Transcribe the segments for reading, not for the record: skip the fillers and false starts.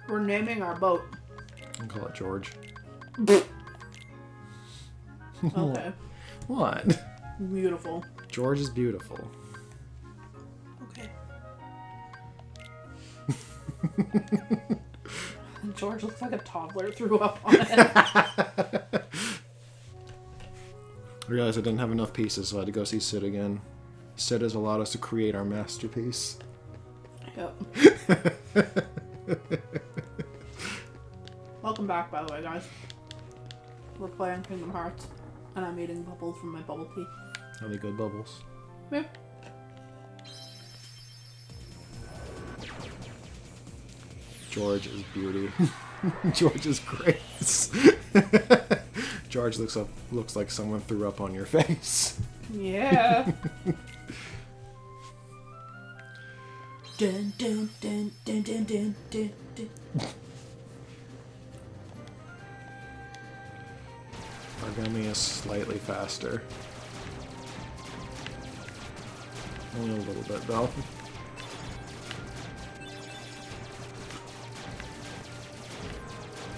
We're naming our boat. I'll call it George. Okay. What? Beautiful. George is beautiful. Okay. George looks like a toddler threw up on it. I realized I didn't have enough pieces, so I had to go see Sid again. Sid has allowed us to create our masterpiece. Yep. Welcome back, by the way, guys. We're playing Kingdom Hearts, and I'm eating bubbles from my bubble tea. Are they good bubbles? Yeah. George is beauty. George is grace. George looks like someone threw up on your face. Yeah. Dun, dun, dun, dun, dun, dun, dun, dun. Our Gummi is slightly faster. Only a little bit, though.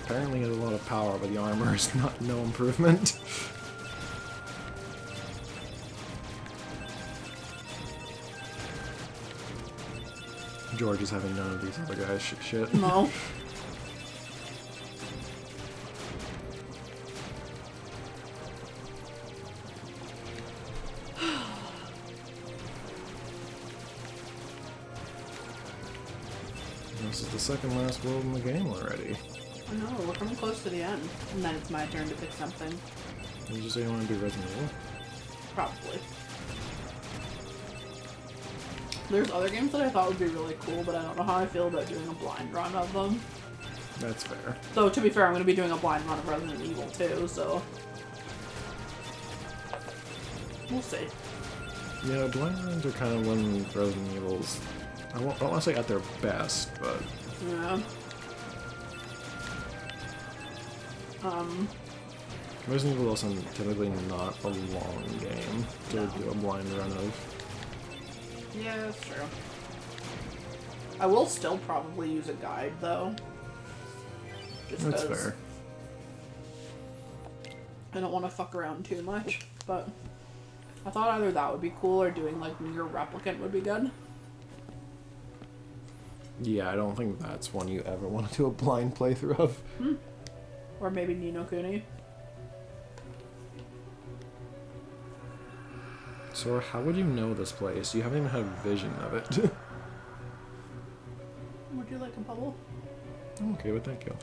Apparently he has a lot of power, but the armor is no improvement. George is having none of these other guys shit. No. This is the second last world in the game already. I know, we're coming close to the end. And then it's my turn to pick something. Did you say you want to do Resident Evil? Probably. There's other games that I thought would be really cool, but I don't know how I feel about doing a blind run of them. That's fair. So, to be fair, I'm going to be doing a blind run of Resident Evil too, so... we'll see. Yeah, blind runs are kind of when Resident Evil's... I don't want to say at their best, but... Yeah. Resident Evil is also typically not a long game to do a blind run of. Yeah, that's true. I will still probably use a guide, though. Just That's 'cause fair. I don't want to fuck around too much, but I thought either that would be cool or doing, like, Near Replicant would be good. Yeah, I don't think that's one you ever want to do a blind playthrough of. Or maybe Ni no Kuni. Sora, how would you know this place? You haven't even had a vision of it. Would you like a bubble? I'm okay with that, kill.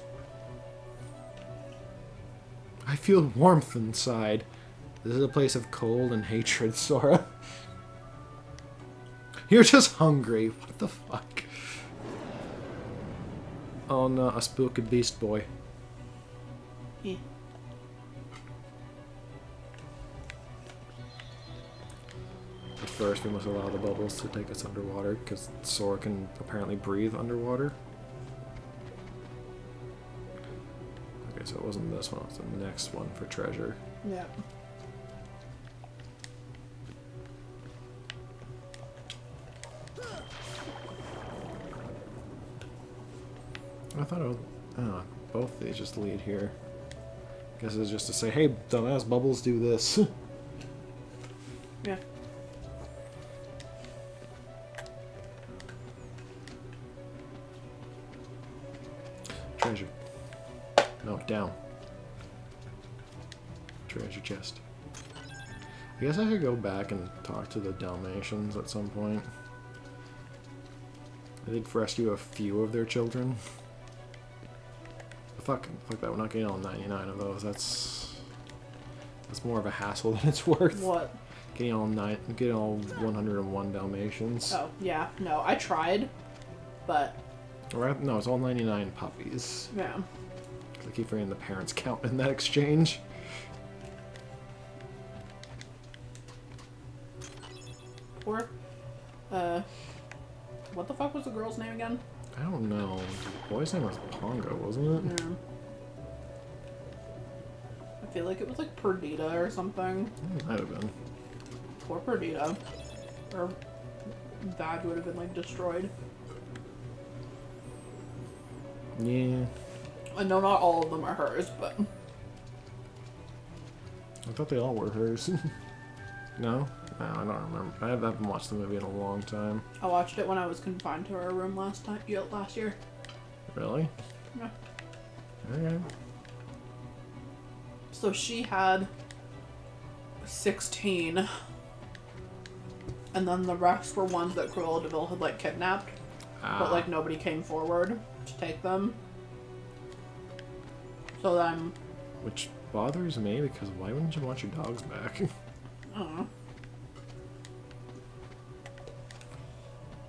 I feel warmth inside. This is a place of cold and hatred, Sora. You're just hungry. What the fuck? Oh no, a spooky beast boy. Yeah. But first, we must allow the bubbles to take us underwater, because Sora can apparently breathe underwater. Okay, so it wasn't this one, it was the next one for treasure. Yeah. I thought it was... Oh, both these just lead here. Guess it's just to say, hey, dumbass bubbles, do this. Yeah. Treasure. No, down. Treasure chest. I guess I could go back and talk to the Dalmatians at some point. I did rescue a few of their children. Fuck that, we're not getting all 99 of those. That's more of a hassle than it's worth. What? Getting all 101 Dalmatians. Oh, yeah. No, I tried, but... Or, no, it's all 99 puppies. Yeah. I keep forgetting the parents count in that exchange. Or, what the fuck was the girl's name again? I don't know. The boy's name was Pongo, wasn't it? Yeah. I feel like it was like Perdita or something. It might have been. Poor Perdita. Or Vag would have been like destroyed. Yeah. I know not all of them are hers, but... I thought they all were hers. No? No, I don't remember. I haven't watched the movie in a long time. I watched it when I was confined to our room last year. Really? Yeah. Okay. So she had 16, and then the rest were ones that Cruella de Vil had like kidnapped, but like nobody came forward to take them. So then, which bothers me because why wouldn't you want your dogs back? I don't know.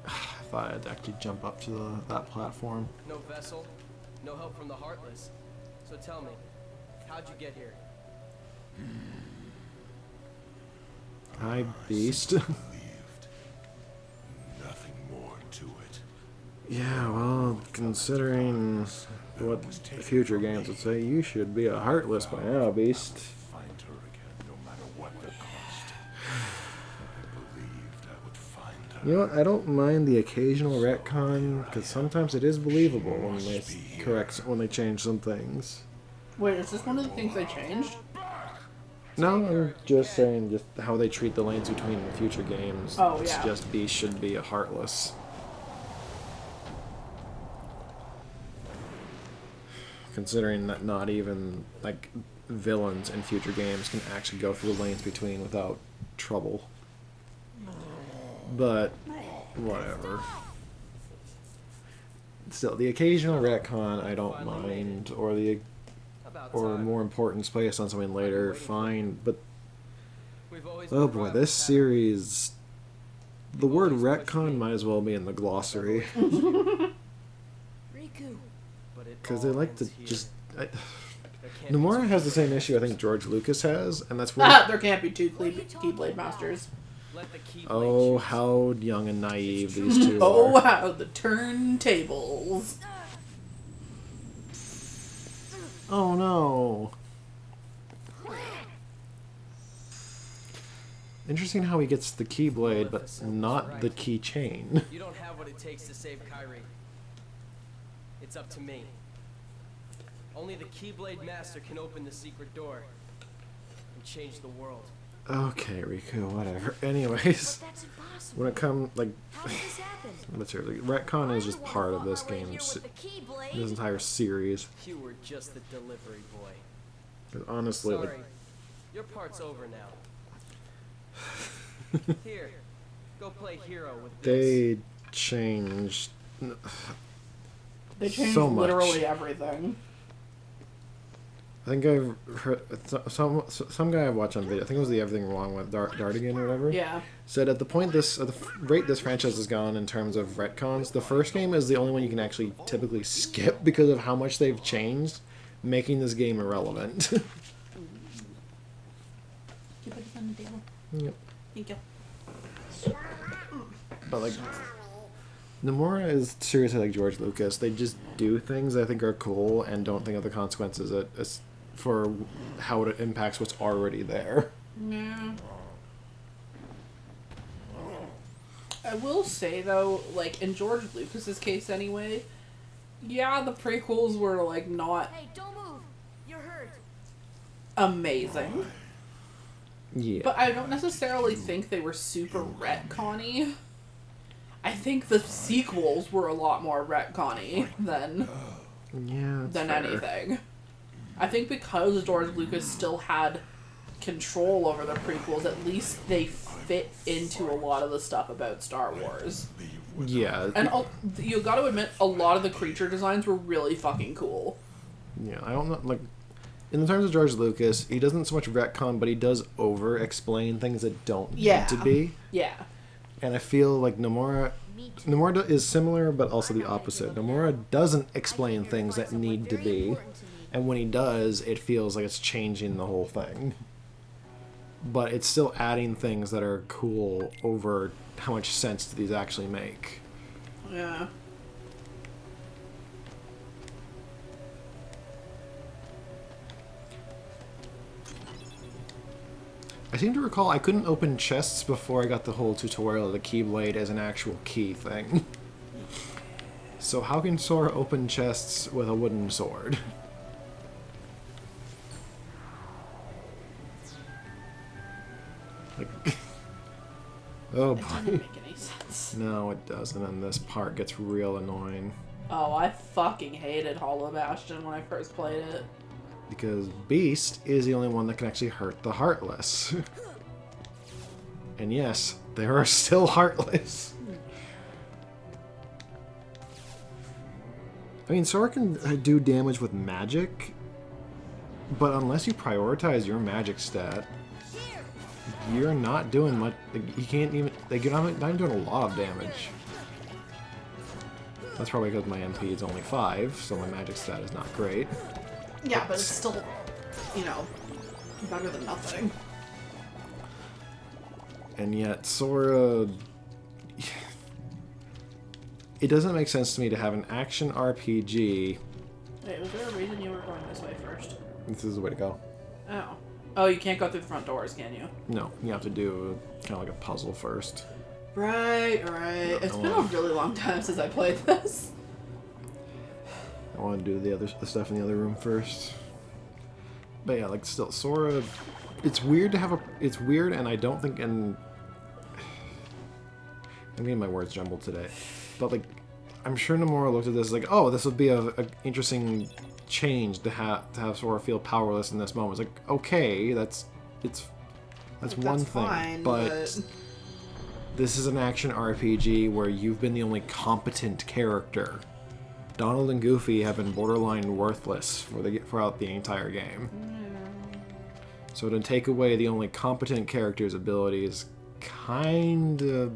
I thought I'd actually jump up to that platform. No vessel, no help from the Heartless. So tell me, how'd you get here? Hi, beast. Nothing more to it. Yeah, well, considering what future games would say, you should be a Heartless by now, beast. Find her again, no matter what the cost. I believed I would find her. You know what, I don't mind the occasional retcon, because sometimes it is believable when they change some things. Wait, is this one of the things they changed? No, I'm just saying just how they treat the lanes between future games. Oh, It's yeah. just Beast should be a Heartless. Considering that not even, like, villains in future games can actually go through the lanes between without trouble. But, whatever. Still, the occasional retcon I don't mind, or the more importance placed on something later, fine, but oh boy, this series, the word retcon might as well be in the glossary. Because they like to just... Nomura has the same issue I think George Lucas has, and that's where... There can't be two Keyblade Masters. Oh, how young and naive these two Oh, are. wow, the turntables. Oh no. Interesting how he gets the Keyblade, but not the keychain. You don't have what it takes to save Kairi. It's up to me. Only the Keyblade Master can open the secret door and change the world. Okay, Riku, whatever. Anyways, That's impossible. when it comes, like, How did this happen? materially, retcon is just part of this game, this entire series. You were just the delivery boy. 'Cause honestly, Sorry, like, your part's over now. Here, go play hero with this. they changed They changed so much. literally everything. I think I've heard some guy I watched on video. I think it was the Everything Wrong with Dardigan or whatever. Yeah. Said at the point at the rate this franchise has gone in terms of retcons, the first game is the only one you can actually typically skip because of how much they've changed, making this game irrelevant. You put this on the table. Yep. Thank you. But like, Nomura is seriously like George Lucas. They just do things I think are cool and don't think of the consequences for how it impacts what's already there. Yeah. I will say though, like in George Lucas's case anyway, yeah, the prequels were like not Hey, don't move. You're hurt. amazing. Yeah. But I don't necessarily think they were super retconny. I think the sequels were a lot more retconny than Fair. anything. I think because George Lucas still had control over the prequels, at least they fit into a lot of the stuff about Star Wars. Yeah. And you got to admit, a lot of the creature designs were really fucking cool. Yeah, I don't know, like, in terms of George Lucas, he doesn't so much retcon, but he does over-explain things that don't need to be. Yeah. And I feel like Nomura is similar, but also the opposite. Nomura doesn't explain things that need to be, and when he does, it feels like it's changing the whole thing. But it's still adding things that are cool over how much sense do these actually make. Yeah. I seem to recall I couldn't open chests before I got the whole tutorial of the Keyblade as an actual key thing. So how can Sora open chests with a wooden sword? Like, oh It doesn't boy. make any sense. No, it doesn't, and this part gets real annoying. Oh, I fucking hated Hollow Bastion when I first played it. Because Beast is the only one that can actually hurt the Heartless. And yes, there are still Heartless. I mean, Sora can do damage with magic, but unless you prioritize your magic stat, you're not doing much. Like, you can't even. Like, you're not even doing a lot of damage. That's probably because my MP is only 5, so my magic stat is not great. Yeah, but it's still, you know, better than nothing. And yet, Sora... It doesn't make sense to me to have an action RPG... Wait, was there a reason you were going this way first? This is the way to go. Oh. Oh, you can't go through the front doors, can you? No, you have to do kind of like a puzzle first. Right. It's been a really long time since I played this. I want to do the stuff in the other room first. But yeah, like, still, Sora... It's weird to have a... It's weird, and I don't think... I'm getting my words jumbled today. But, like, I'm sure Nomura looked at this like, oh, this would be a interesting change to have Sora feel powerless in this moment. It's like, okay, that's one thing. Fine, but this is an action RPG where you've been the only competent character. Donald and Goofy have been borderline worthless throughout the entire game. So to take away the only competent character's abilities kind of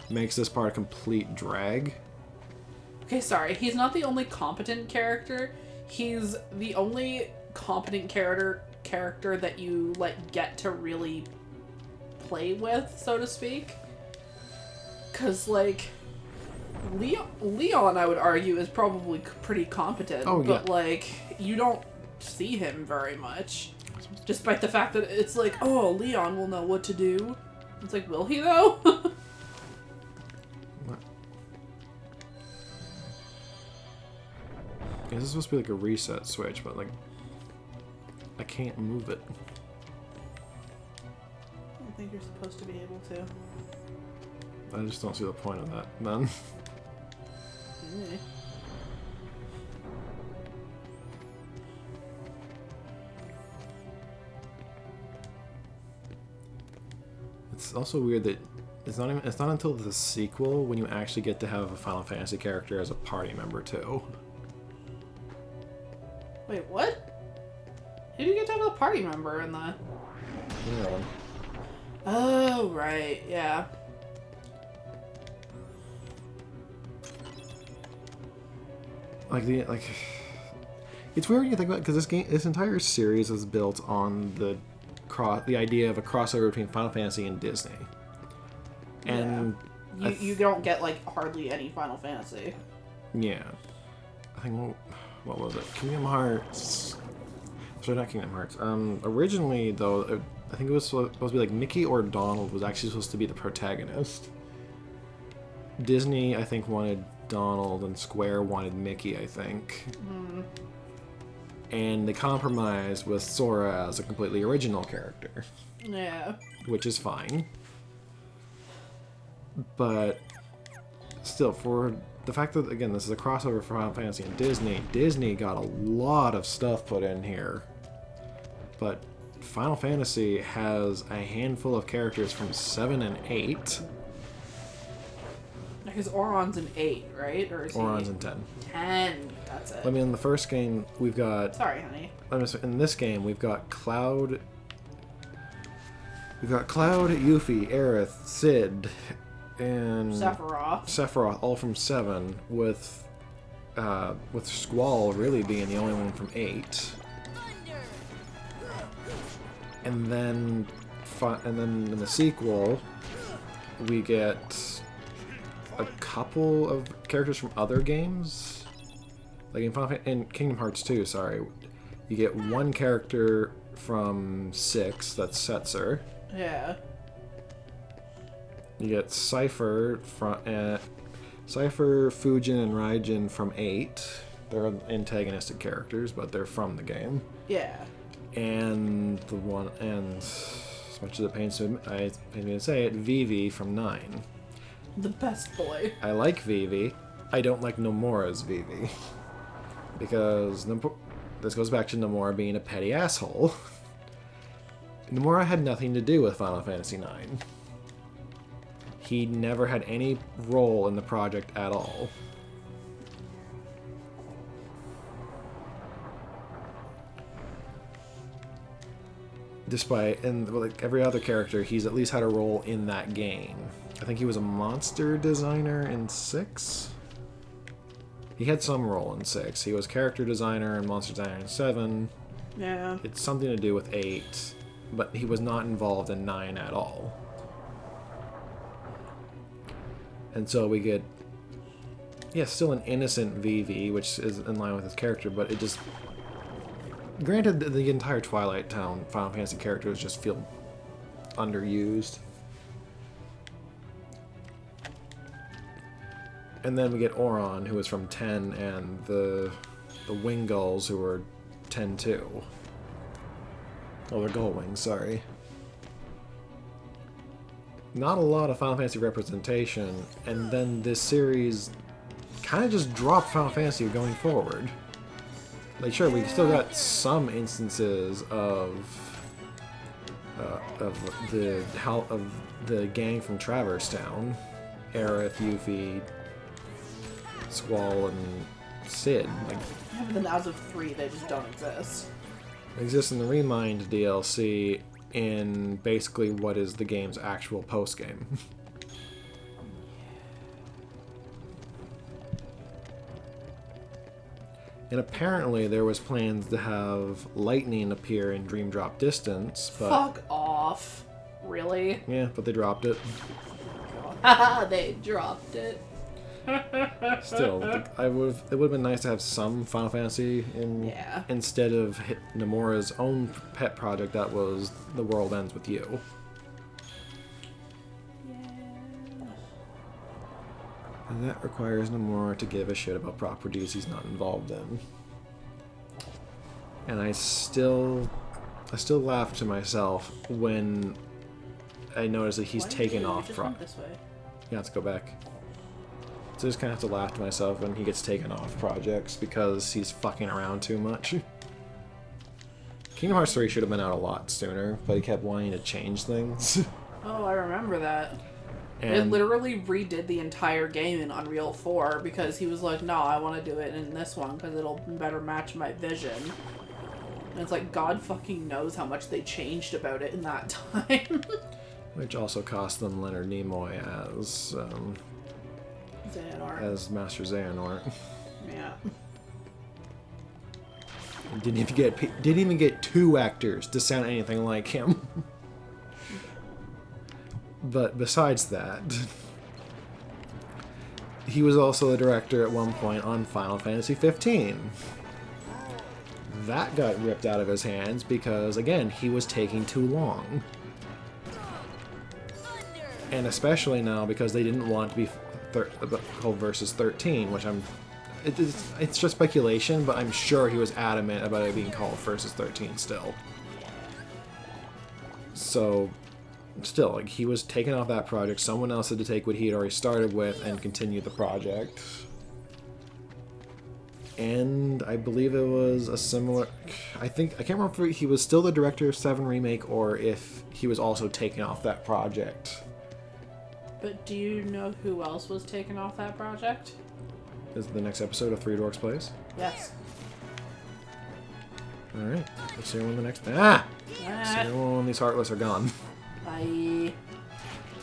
makes this part a complete drag. Okay, sorry. He's not the only competent character. He's the only competent character that you, like, get to really play with, so to speak. Because, like, Leon, I would argue, is probably pretty competent. Oh, yeah. But, like, you don't see him very much. Despite the fact that it's like, oh, Leon will know what to do. It's like, will he, though? What? Yeah, this is supposed to be like a reset switch, but, like, I can't move it. I don't think you're supposed to be able to. I just don't see the point of that, man. Mm. It's also weird that it's not until the sequel when you actually get to have a Final Fantasy character as a party member too. Wait, what? Who do you get to have a party member in the... Yeah. Oh, right, yeah. It's weird when you think about it, because this entire series is built on the idea of a crossover between Final Fantasy and Disney. And yeah. You don't get, like, hardly any Final Fantasy. Yeah. I think, what was it? Kingdom Hearts. Sorry, not Kingdom Hearts. Originally, though, I think it was supposed to be like Mickey or Donald was actually supposed to be the protagonist. Disney, I think, wanted Donald, and Square wanted Mickey, I think. Mm. And they compromised with Sora as a completely original character. Yeah. Which is fine. But still, for the fact that, again, this is a crossover for Final Fantasy and Disney got a lot of stuff put in here. But Final Fantasy has a handful of characters from 7 and 8. Because Auron's an 8, right? Or is Auron's in 10. 10. That's it. I mean, in the first game, we've got... Sorry, honey. In this game, we've got Cloud... We've got Cloud, Yuffie, Aerith, Cid, and... Sephiroth, all from 7, with Squall really being the only one from 8. And then in the sequel, we get a couple of characters from other games. Like in Kingdom Hearts 2, sorry. You get one character from 6, that's Setzer. Yeah. You get Cypher from... Cypher, Fujin, and Raijin from 8. They're antagonistic characters, but they're from the game. Yeah. And as much as it pains me to say it, Vivi from 9. The best boy. I like Vivi. I don't like Nomura's Vivi. Because this goes back to Nomura being a petty asshole. Nomura had nothing to do with Final Fantasy IX. He never had any role in the project at all. Despite, and like every other character, he's at least had a role in that game. I think he was a monster designer in 6? He had some role in 6. He was character designer and monster designer in 7. Yeah. It's something to do with 8, but he was not involved in 9 at all. And so we get, still an innocent Vivi, which is in line with his character, but it just... Granted, the entire Twilight Town Final Fantasy characters just feel underused. And then we get Oron, who is from 10, and the Wing Gulls, who are 10 too. Oh, they're Gull Wings, sorry. Not a lot of Final Fantasy representation, and then this series kind of just dropped Final Fantasy going forward. Like, sure, we still got some instances of the gang from Traverse Town, Aerith, Yuffie, Squall, and Cid. Like, Yeah, but then as of 3, they just don't exist. exists in the Remind DLC in basically what is the game's actual post-game. And apparently there was plans to have Lightning appear in Dream Drop Distance, but... Fuck off. Really? Yeah, but they dropped it. Haha, they dropped it. Still, it would have been nice to have some Final Fantasy instead of Nomura's own pet project that was The World Ends With You. And that requires Nomura to give a shit about properties he's not involved in. And I still laugh to myself when I notice that he's taken off this way. Yeah, let's go back. So I just kind of have to laugh to myself when he gets taken off projects because he's fucking around too much. Kingdom Hearts 3 should have been out a lot sooner, but he kept wanting to change things. Oh, I remember that. It And literally redid the entire game in Unreal 4 because he was like, no, I want to do it in this one because it'll better match my vision. And it's like, God fucking knows how much they changed about it in that time. which also cost them Leonard Nimoy Xehanort. as Master Xehanort. Yeah. Didn't even get 2 actors to sound anything like him. But besides that, he was also the director at one point on Final Fantasy 15. That got ripped out of his hands because, again, he was taking too long. And especially now because they didn't want to be called Versus 13, which it's just speculation, but I'm sure he was adamant about it being called Versus 13 still. So... Still, like, he was taken off that project. Someone else had to take what he had already started with and continue the project. And I believe it was a similar... I can't remember if he was still the director of 7 Remake or if he was also taken off that project. But do you know who else was taken off that project? Is it the next episode of Three Dorks Plays? Yes. Alright, let's see when the next... Ah! Ah. See when these Heartless are gone. Bye.